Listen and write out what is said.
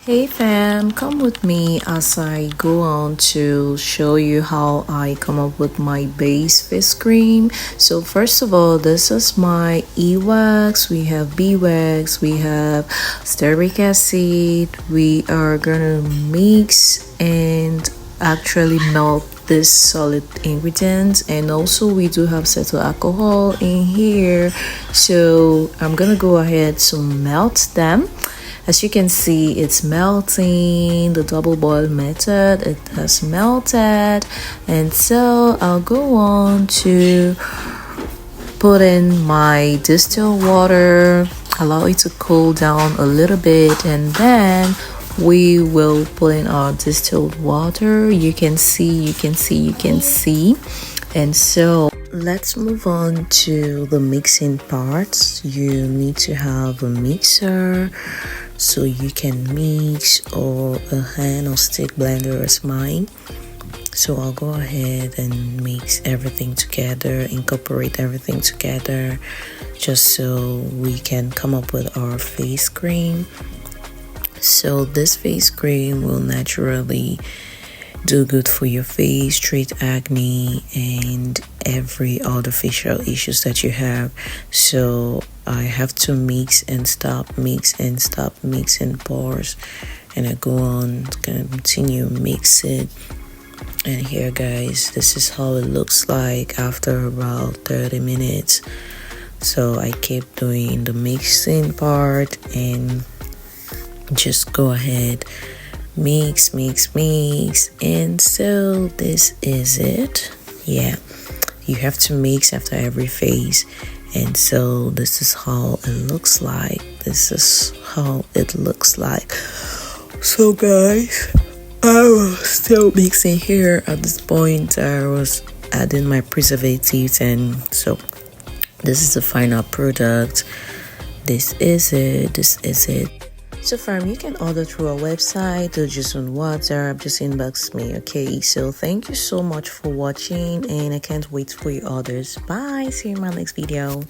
Hey fam, come with me as I go on to show you how I come up with my base face cream. So first of all, this is my E-wax, we have B-wax, we have stearic acid. We are gonna mix and actually melt this solid ingredients, and also we do have cetyl alcohol in here, so I'm gonna go ahead to melt them. As you can see, it's melting. The double boil method, it has melted, and so I'll go on to put in my distilled water, allow it to cool down a little bit, and then we will put in our distilled water. You can see, and so let's move on to the mixing part. You need to have a mixer so you can mix, or a hand or stick blender as mine. So I'll go ahead and mix everything together, incorporate everything together, just so we can come up with our face cream. So this face cream will naturally do good for your face, treat acne and every other facial issues that you have. So I have to mix and stop, mix and stop, mix and pause, and I go on to continue mix it. And here guys, this is how it looks like after about 30 minutes. So I keep doing the mixing part and just go ahead, mix, and so this is it. Yeah, you have to mix after every phase, and so this is how it looks like. So guys, I was still mixing here. At this point I was adding my preservatives, and so this is the final product. This is it. So fam, you can order through our website or just on WhatsApp, just inbox me, okay? So thank you so much for watching, and I can't wait for your orders. Bye, see you in my next video.